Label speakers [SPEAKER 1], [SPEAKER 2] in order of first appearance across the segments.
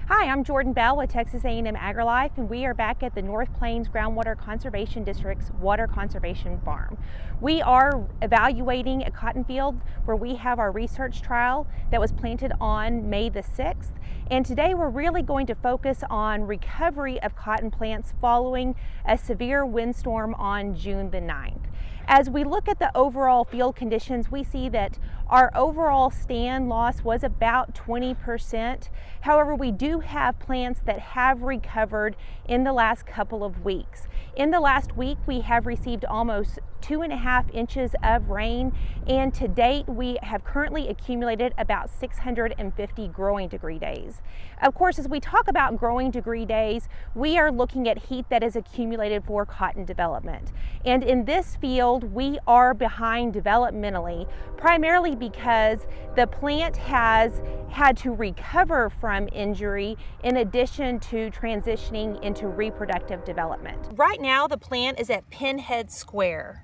[SPEAKER 1] Hi, I'm Jourdan Bell with Texas A&M AgriLife, and we are back at the North Plains Groundwater Conservation District's Water Conservation Farm. We are evaluating a cotton field where we have our research trial that was planted on May the 6th. And today we're really going to focus on recovery of cotton plants following a severe windstorm on June the 9th. As we look at the overall field conditions, we see that our overall stand loss was about 20%. However, we do have plants that have recovered in the last couple of weeks. In the last week, we have received almost 2.5 inches of rain, and to date, we have currently accumulated about 650 growing degree days. Of course, as we talk about growing degree days, we are looking at heat that is accumulated for cotton development. And in this field, we are behind developmentally, primarily because the plant has had to recover from injury in addition to transitioning into reproductive development. Right now, the plant is at Pinhead Square.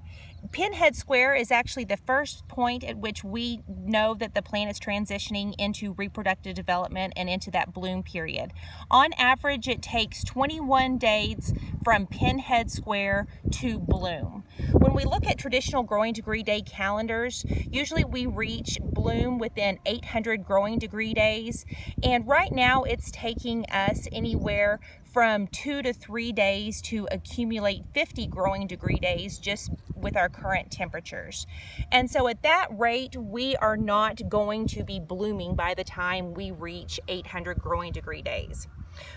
[SPEAKER 1] Pinhead Square is actually the first point at which we know that the plant is transitioning into reproductive development and into that bloom period. On average, it takes 21 days from Pinhead Square to bloom. When we look at traditional growing degree day calendars, usually we reach bloom within 800 growing degree days, and right now it's taking us anywhere from 2 to 3 days to accumulate 50 growing degree days just with our current temperatures. And so at that rate, we are not going to be blooming by the time we reach 800 growing degree days.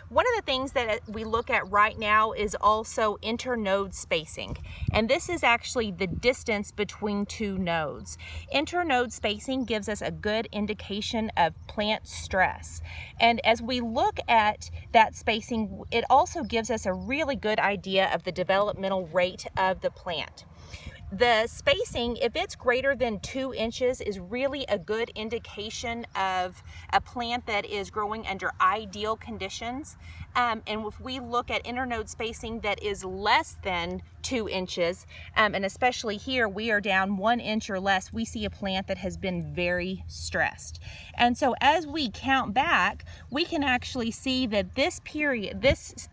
[SPEAKER 1] One of the things that we look at right now is also internode spacing, and this is actually the distance between two nodes. Internode spacing gives us a good indication of plant stress, and as we look at that spacing, it also gives us a really good idea of the developmental rate of the plant. The spacing, if it's greater than 2 inches, is really a good indication of a plant that is growing under ideal conditions. And if we look at internode spacing that is less than 2 inches, and especially here we are down 1 inch or less, we see a plant that has been very stressed. And so as we count back, we can actually see that this period, this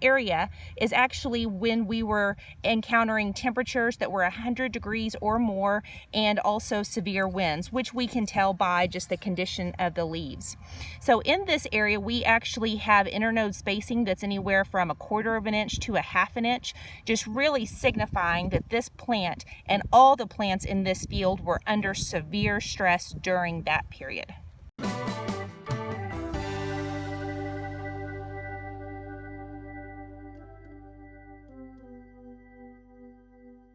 [SPEAKER 1] area is actually when we were encountering temperatures that were 100 degrees or more, and also severe winds, which we can tell by just the condition of the leaves. So in this area, we actually have internode spacing that's anywhere from 1/4 of an inch to 1/2 an inch, just really signifying that this plant and all the plants in this field were under severe stress during that period.